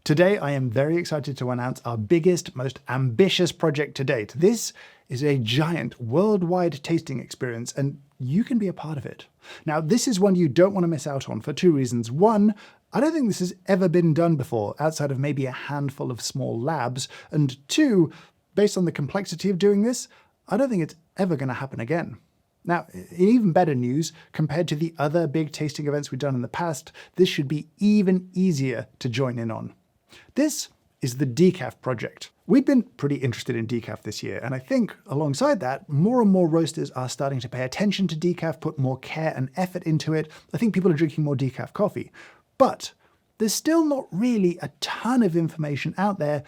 Today, I am very excited to announce our biggest, most ambitious project to date. This is a giant worldwide tasting experience, and you can be a part of it. Now, this is one you don't want to miss out on for two reasons. One, I don't think this has ever been done before, outside of maybe a handful of small labs. And two, based on the complexity of doing this, I don't think it's ever going to happen again. Now, in even better news, compared to the other big tasting events we've done in the past, this should be even easier to join in on. This is the Decaf project. We've been pretty interested in decaf this year, and I think alongside that, more and more roasters are starting to pay attention to decaf, put more care and effort into it. I think people are drinking more decaf coffee. But there's still not really a ton of information out there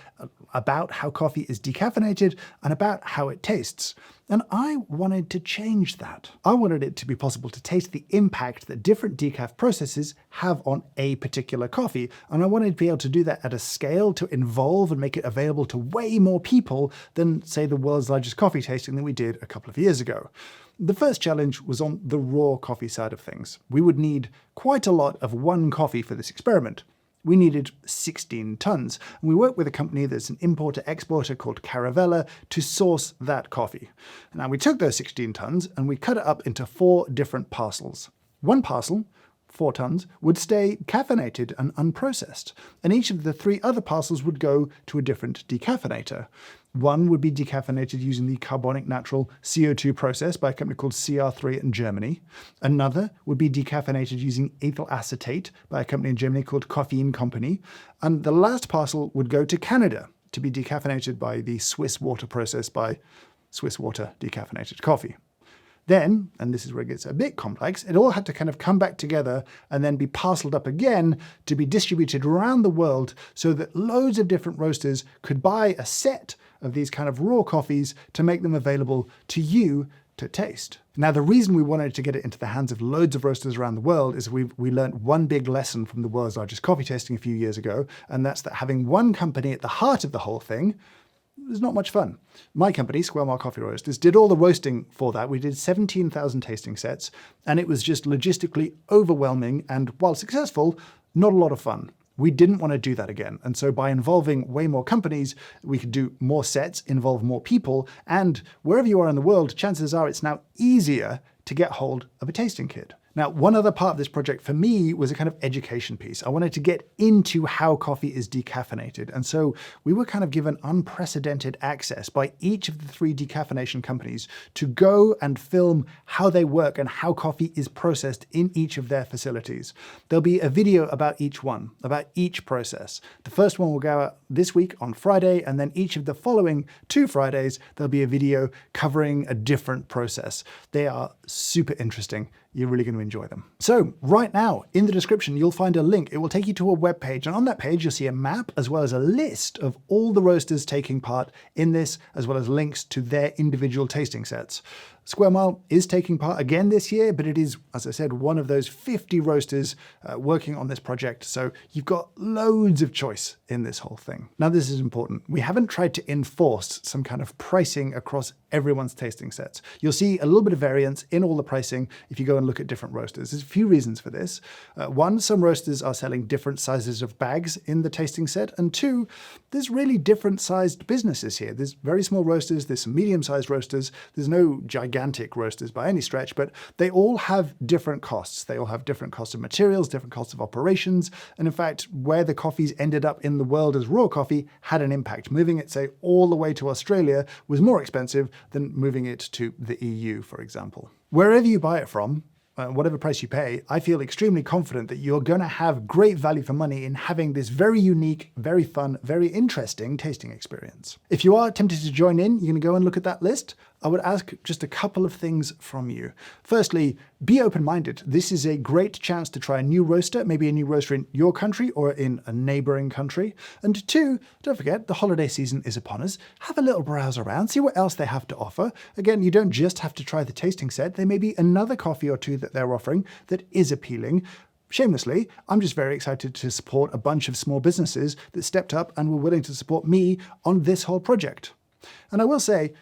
about how coffee is decaffeinated and about how it tastes. And I wanted to change that. I wanted it to be possible to taste the impact that different decaf processes have on a particular coffee. And I wanted to be able to do that at a scale to involve and make it available to way more people than, say, the world's largest coffee tasting that we did a couple of years ago. The first challenge was on the raw coffee side of things. We would need quite a lot of one coffee for this experiment. We needed 16 tons, and we worked with a company that's an importer-exporter called Caravella to source that coffee. Now, we took those 16 tons and we cut it up into 4 different parcels. One parcel, 4 tons, would stay caffeinated and unprocessed, and each of the 3 other parcels would go to a different decaffeinator. One would be decaffeinated using the carbonic natural CO2 process by a company called CR3 in Germany. Another would be decaffeinated using ethyl acetate by a company in Germany called Coffein Compagnie. And the last parcel would go to Canada to be decaffeinated by the Swiss water process by Swiss Water Decaffeinated Coffee. Then, and this is where it gets a bit complex, it all had to kind of come back together and then be parceled up again to be distributed around the world so that loads of different roasters could buy a set of these kind of raw coffees to make them available to you to taste. Now, the reason we wanted to get it into the hands of loads of roasters around the world is we learned one big lesson from the world's largest coffee tasting a few years ago, and that's that having one company at the heart of the whole thing is not much fun. My company, Square Mile Coffee Roasters, did all the roasting for that. We did 17,000 tasting sets, and it was just logistically overwhelming and, while successful, not a lot of fun. We didn't want to do that again, and so by involving way more companies, we could do more sets, involve more people, and wherever you are in the world, chances are it's now easier to get hold of a tasting kit. Now, one other part of this project for me was a kind of education piece. I wanted to get into how coffee is decaffeinated, and so we were kind of given unprecedented access by each of the 3 decaffeination companies to go and film how they work and how coffee is processed in each of their facilities. There'll be a video about each one, about each process. The first one will go out this week on Friday, and then each of the following 2 Fridays, there'll be a video covering a different process. They are super interesting. You're really going to enjoy them. So right now, in the description, you'll find a link. It will take you to a web page, and on that page, you'll see a map as well as a list of all the roasters taking part in this, as well as links to their individual tasting sets. Square Mile is taking part again this year, but it is, as I said, one of those 50 roasters working on this project, so you've got loads of choice in this whole thing. Now, this is important. We haven't tried to enforce some kind of pricing across everyone's tasting sets. You'll see a little bit of variance in all the pricing if you go and look at different roasters. There's a few reasons for this. One, some roasters are selling different sizes of bags in the tasting set, and 2, there's really different sized businesses here. There's very small roasters, there's some medium-sized roasters, there's no gigantic roasters by any stretch, but they all have different costs. They all have different costs of materials, different costs of operations, and in fact, where the coffees ended up in the world as raw coffee had an impact. Moving it, say, all the way to Australia was more expensive than moving it to the EU, for example. Wherever you buy it from, whatever price you pay, I feel extremely confident that you're going to have great value for money in having this very unique, very fun, very interesting tasting experience. If you are tempted to join in, you're going to go and look at that list. I would ask just a couple of things from you. Firstly, be open-minded. This is a great chance to try a new roaster, maybe a new roaster in your country or in a neighboring country. And 2, don't forget, the holiday season is upon us. Have a little browse around, see what else they have to offer. Again, you don't just have to try the tasting set. There may be another coffee or 2 that they're offering that is appealing. Shamelessly, I'm just very excited to support a bunch of small businesses that stepped up and were willing to support me on this whole project. And I will say,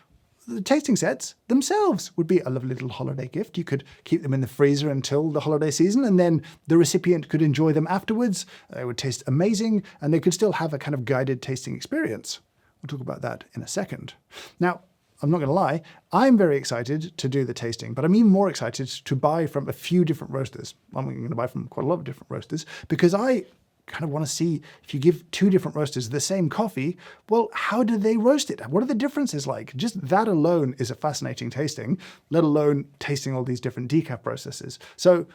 the tasting sets themselves would be a lovely little holiday gift. You could keep them in the freezer until the holiday season, and then the recipient could enjoy them afterwards. They would taste amazing, and they could still have a kind of guided tasting experience. We'll talk about that in a second. Now, I'm not going to lie, I'm very excited to do the tasting, but I'm even more excited to buy from a few different roasters. I'm going to buy from quite a lot of different roasters because I kind of want to see, if you give two different roasters the same coffee, well, how do they roast it? What are the differences like? Just that alone is a fascinating tasting, let alone tasting all these different decaf processes. So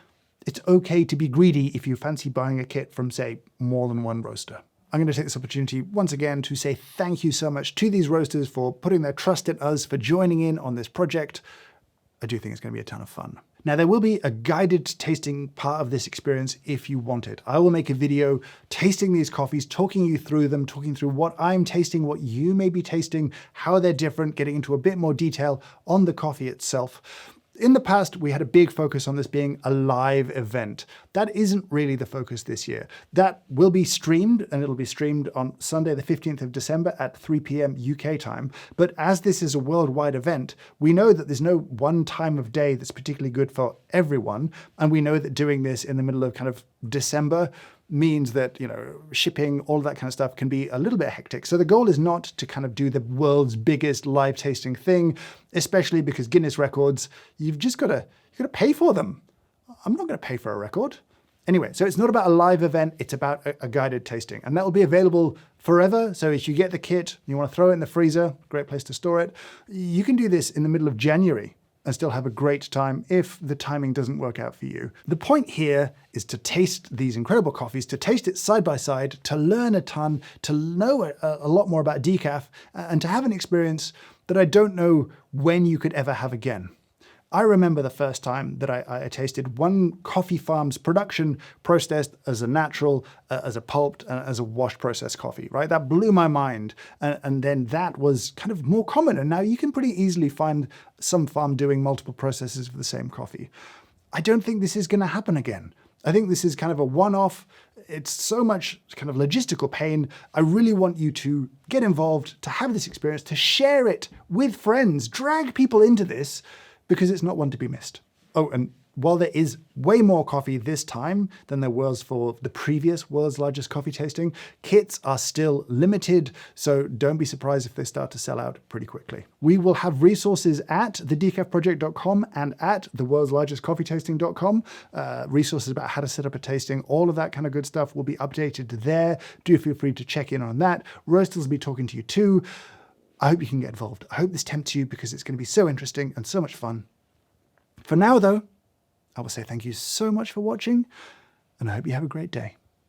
it's okay to be greedy if you fancy buying a kit from, say, more than one roaster. I'm going to take this opportunity once again to say thank you so much to these roasters for putting their trust in us, for joining in on this project. I do think it's going to be a ton of fun. Now, there will be a guided tasting part of this experience if you want it. I will make a video tasting these coffees, talking you through them, talking through what I'm tasting, what you may be tasting, how they're different, getting into a bit more detail on the coffee itself. In the past, we had a big focus on this being a live event. That isn't really the focus this year. That will be streamed, and it'll be streamed on Sunday, the 15th of December at 3 p.m. UK time. But as this is a worldwide event, we know that there's no one time of day that's particularly good for everyone. And we know that doing this in the middle of kind of December means that, you know, shipping, all of that kind of stuff can be a little bit hectic. So the goal is not to kind of do the world's biggest live tasting thing, especially because Guinness records, you've got to pay for them. I'm not going to pay for a record. Anyway, so it's not about a live event, it's about a guided tasting. And that will be available forever. So if you get the kit, you want to throw it in the freezer, great place to store it, you can do this in the middle of January and still have a great time if the timing doesn't work out for you. The point here is to taste these incredible coffees, to taste it side by side, to learn a ton, to know a lot more about decaf, and to have an experience that I don't know when you could ever have again. I remember the first time that I tasted one coffee farm's production processed as a natural, as a pulped, and as a wash process coffee, right? That blew my mind. And then that was kind of more common. And now you can pretty easily find some farm doing multiple processes of the same coffee. I don't think this is going to happen again. I think this is kind of a one-off. It's so much kind of logistical pain. I really want you to get involved, to have this experience, to share it with friends, drag people into this, because it's not one to be missed. Oh, and while there is way more coffee this time than there was for the previous world's largest coffee tasting, kits are still limited, so don't be surprised if they start to sell out pretty quickly. We will have resources at thedecafproject.com and at theworldslargestcoffeetasting.com, resources about how to set up a tasting, all of that kind of good stuff will be updated there. Do feel free to check in on that. Roasters will be talking to you too. I hope you can get involved. I hope this tempts you because it's going to be so interesting and so much fun. For now, though, I will say thank you so much for watching, and I hope you have a great day.